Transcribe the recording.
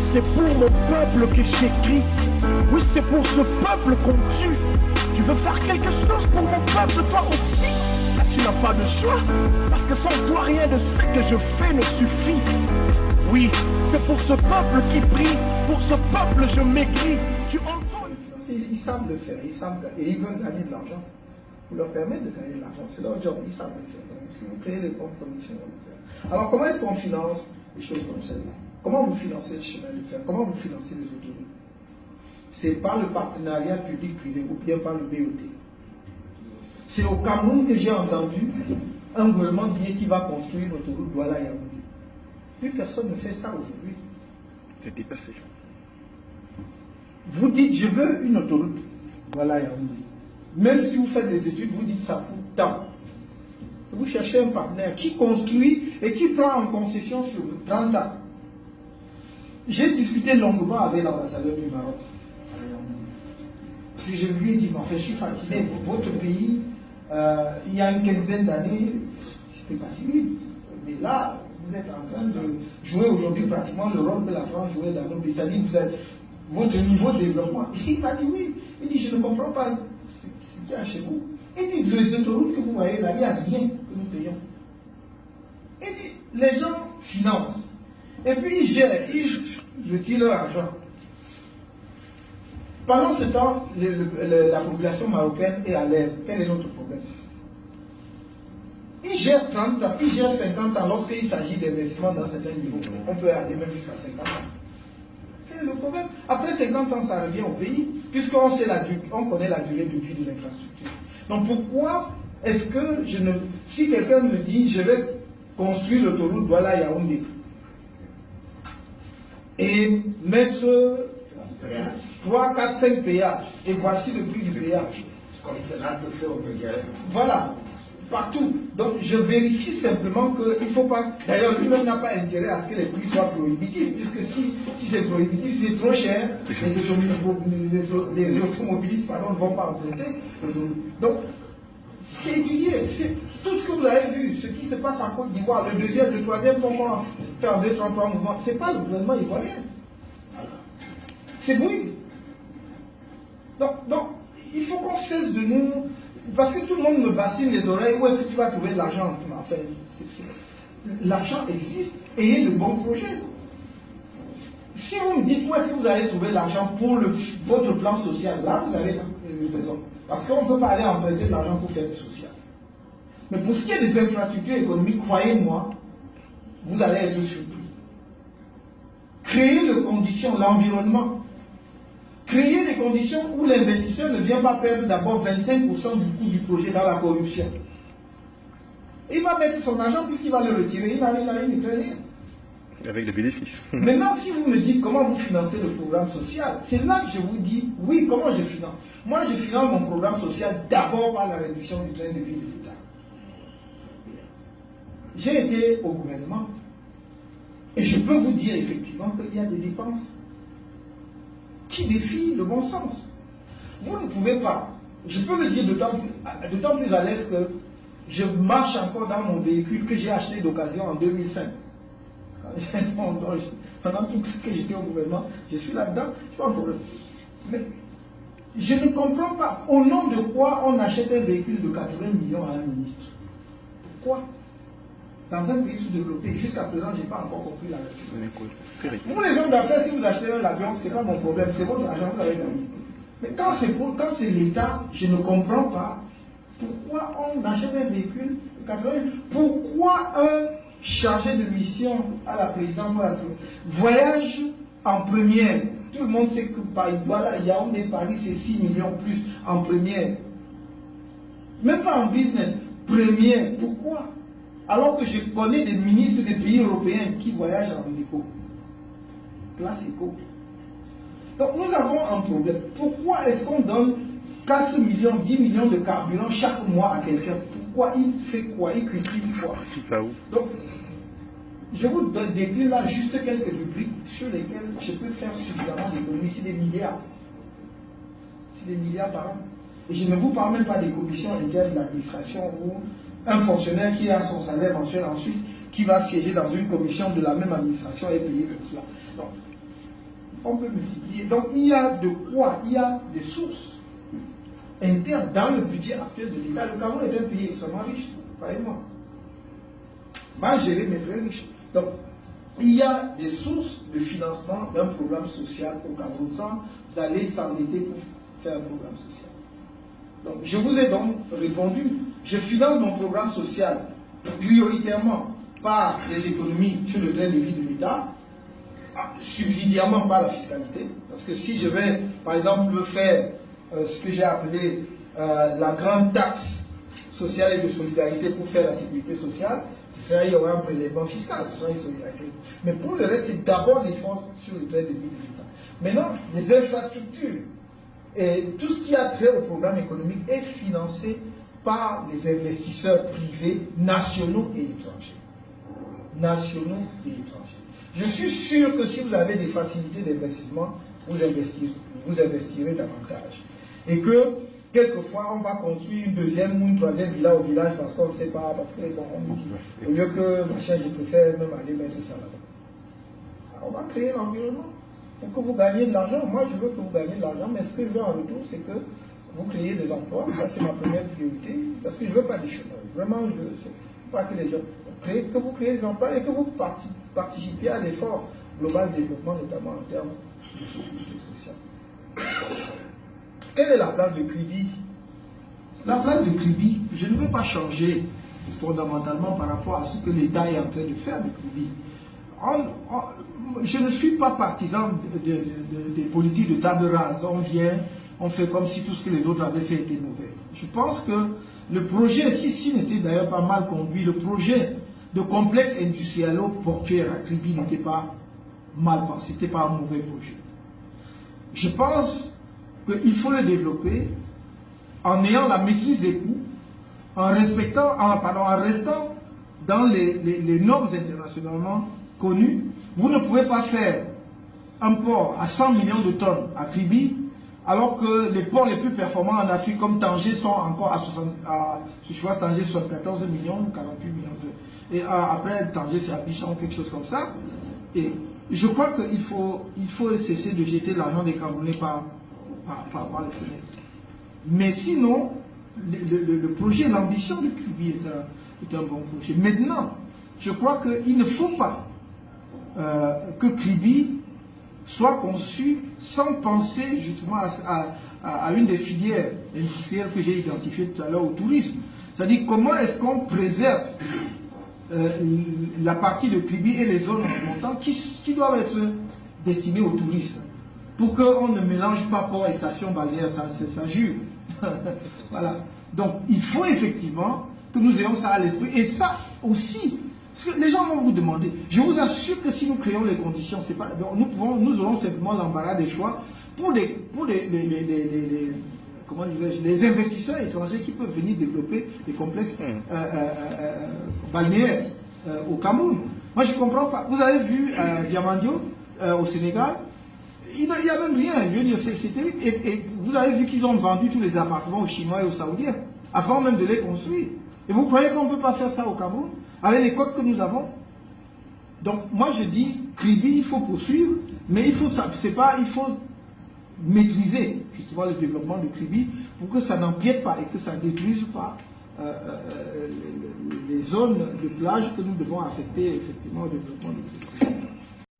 c'est pour mon peuple que j'écris. Oui, c'est pour ce peuple qu'on tue. Tu veux faire quelque chose pour mon peuple, toi aussi? Là, tu n'as pas de choix. Parce que sans toi, rien de ce que je fais ne suffit. Oui, c'est pour ce peuple qui prie. Pour ce peuple, je m'écris. Ils savent le faire, ils savent, et ils veulent gagner de l'argent. Vous leur permettez de gagner de l'argent, c'est leur job, ils savent le faire. Donc, si vous créez les bonnes conditions, on le faire. Alors, comment est-ce qu'on finance des choses comme celle-là? Comment vous financez le chemin de fer? Comment vous financez les autoroutes? C'est par le partenariat public-privé ou bien par le BOT. C'est au Cameroun que j'ai entendu un gouvernement dire qu'il va construire l'autoroute Douala-Yaoundé. Plus personne ne fait ça aujourd'hui. C'est dépassé. Vous dites, je veux une autoroute. Voilà, Yaoundé. Même si vous faites des études, vous dites, ça coûte tant. Vous cherchez un partenaire qui construit et qui prend en concession sur 30 ans. J'ai discuté longuement avec l'ambassadeur du Maroc à Yaoundé. Parce que je lui ai dit, mais en fait, je suis fasciné. Votre pays, il y a une quinzaine d'années, c'était pas terrible. Mais là, vous êtes en train de jouer aujourd'hui pratiquement le rôle que la France jouait dans nos pays. C'est-à-dire que vous êtes votre niveau de développement. Et il m'a dit oui. Il dit, je ne comprends pas ce qu'il y a chez vous. Il dit, les autoroutes que vous voyez là, il n'y a rien que nous payons. Il dit, les gens financent. Et puis ils gèrent, ils retirent leur argent. Pendant ce temps, la population marocaine est à l'aise. Quel est notre problème? Ils gèrent 30 ans, ils gèrent 50 ans lorsqu'il s'agit d'investissement dans certains niveaux. On peut aller même jusqu'à 50 ans. C'est le problème. Après 50 ans, ça revient au pays, puisqu'on connaît la durée de vie de l'infrastructure. Donc pourquoi est-ce que si quelqu'un me dit, je vais construire l'autoroute Douala-Yaoundé et mettre 3, 4, 5 péages, et voici le prix du péage. Voilà, partout. Donc je vérifie simplement qu'il ne faut pas... D'ailleurs, lui-même n'a pas intérêt à ce que les prix soient prohibitifs, puisque si c'est prohibitif, c'est trop cher, les automobilistes ne vont pas emprunter. Donc, c'est étudié. Tout ce que vous avez vu, ce qui se passe en Côte d'Ivoire, le deuxième, le troisième moment, faire 2, 3 mouvements, ce n'est pas le gouvernement ivoirien. C'est oui. Donc, il faut qu'on cesse de nous... Parce que tout le monde me bassine les oreilles, où est-ce que tu vas trouver de l'argent? Enfin, l'argent existe, ayez de bons projets. Si vous me dites où est-ce que vous allez trouver l'argent pour votre plan social, là vous avez raison. Parce qu'on ne peut pas aller emprunter de l'argent pour faire du social. Mais pour ce qui est des infrastructures économiques, croyez-moi, vous allez être surpris. Créer les conditions, l'environnement. Créer des conditions où l'investisseur ne vient pas perdre d'abord 25% du coût du projet dans la corruption. Il va mettre son argent puisqu'il va le retirer, il va rien. Avec les bénéfices. Maintenant, si vous me dites comment vous financez le programme social, c'est là que je vous dis, oui, comment je finance? Moi, je finance mon programme social d'abord par la réduction du train de vie de l'État. J'ai été au gouvernement et je peux vous dire effectivement qu'il y a des dépenses qui défient le bon sens. Vous ne pouvez pas, je peux le dire d'autant plus à l'aise que je marche encore dans mon véhicule que j'ai acheté d'occasion en 2005. Pendant tout ce que j'étais au gouvernement, je suis là-dedans, je pas un problème. Mais je ne comprends pas au nom de quoi on achète un véhicule de 80 millions à un ministre. Pourquoi? Dans un pays sous-développé, jusqu'à présent, je n'ai pas encore compris la raison. Vous, les hommes d'affaires, si vous achetez un avion, ce n'est pas mon problème, c'est votre argent que vous avez gagné. Mais quand c'est l'État, je ne comprends pas pourquoi on achète un véhicule de 80 millions. Pourquoi un chargé de mission à la présidence voyage en première? Tout le monde sait que voilà, Yaoundé, Paris, c'est 6 millions plus en première. Même pas en business, première. Pourquoi? Alors que je connais des ministres des pays européens qui voyagent en éco. Place éco. Donc nous avons un problème. Pourquoi est-ce qu'on donne 4 millions, 10 millions de carburant chaque mois à quelqu'un? Pourquoi il fait quoi? Il cultive quoi? Donc, je vous décris là juste quelques rubriques sur lesquelles je peux faire suffisamment d'économies. C'est des milliards. C'est des milliards par an. Et je ne vous parle même pas des commissions internes de l'administration où un fonctionnaire qui a son salaire mensuel ensuite, qui va siéger dans une commission de la même administration est payé comme cela. Donc, on peut multiplier. Donc il y a de quoi, il y a des sources internes dans le budget actuel de l'État. Le Cameroun est un pays extrêmement riche, croyez-moi. Mal géré, mais très riche. Donc, il y a des sources de financement d'un programme social au Cameroun sans aller s'endetter pour faire un programme social. Donc, je vous ai donc répondu. Je finance mon programme social prioritairement par les économies sur le train de vie de l'État, subsidiairement par la fiscalité. Parce que si je vais, par exemple, faire ce que j'ai appelé la grande taxe sociale et de solidarité pour faire la sécurité sociale, il y aura un prélèvement fiscal, ce sera une solidarité. Mais pour le reste, c'est d'abord l'effort sur le train de vie de l'État. Maintenant, les infrastructures et tout ce qui a trait au programme économique est financé par les investisseurs privés nationaux et étrangers. Nationaux et étrangers. Je suis sûr que si vous avez des facilités d'investissement, vous investirez davantage. Et que quelquefois, on va construire une deuxième ou une troisième villa au village parce qu'on ne sait pas, parce que bon, au lieu que machin, je préfère même aller mettre ça là-bas. On va créer l'environnement pour que vous gagnez de l'argent. Moi, je veux que vous gagnez de l'argent, mais ce que je veux en retour, c'est que vous créez des emplois. Ça, c'est ma première priorité, parce que je ne veux pas des chômeurs. Vraiment, je ne veux pas que les gens que vous créez des emplois et que vous participiez à l'effort global de développement, notamment en termes de sécurité sociale. Quelle est la place de Kribi? La place de Kribi, je ne veux pas changer fondamentalement par rapport à ce que l'État est en train de faire de Kribi. Je ne suis pas partisan des politiques de table rase. On vient, on fait comme si tout ce que les autres avaient fait était mauvais. Je pense que le projet, si n'était d'ailleurs pas mal conduit, le projet de complexe industrialo-portuaire à Kribi n'était pas mal pensé, c'était pas un mauvais projet. Je pense qu'il faut le développer en ayant la maîtrise des coûts, en restant dans les normes internationalement connues. Vous ne pouvez pas faire un port à 100 millions de tonnes à Kribi, alors que les ports les plus performants en Afrique, comme Tanger, sont encore je crois Tanger 74 millions ou 48 millions de. Et après Tanger, c'est Abidjan, quelque chose comme ça. Et je crois qu'il faut cesser de jeter l'argent des Camerounais par les fenêtres. Mais sinon, le projet, l'ambition de Kribi est un bon projet. Maintenant, je crois qu'il ne faut pas que Kribi soit conçu sans penser justement à une des filières industrielles que j'ai identifiées tout à l'heure, au tourisme. C'est-à-dire comment est-ce qu'on préserve la partie de Kribi et les zones environnantes qui doivent être destinées au tourisme, pour qu'on ne mélange pas port et station balnéaire, ça jure. Voilà. Donc, il faut effectivement que nous ayons ça à l'esprit. Et ça aussi, parce que les gens vont vous demander, je vous assure que si nous créons les conditions, c'est pas, nous aurons simplement l'embarras des choix pour les investisseurs étrangers qui peuvent venir développer des complexes balnéaires au Cameroun. Moi, je ne comprends pas. Vous avez vu Diamandio au Sénégal, il n'y a même rien. Je veux dire, et vous avez vu qu'ils ont vendu tous les appartements aux Chinois et aux Saoudiens, avant même de les construire. Et vous croyez qu'on ne peut pas faire ça au Cameroun, avec les codes que nous avons? Donc, moi, je dis, Kribi, il faut poursuivre, mais il faut maîtriser justement le développement de Kribi pour que ça n'empiète pas et que ça ne détruise pas les zones de plage que nous devons affecter effectivement au développement de Kribi.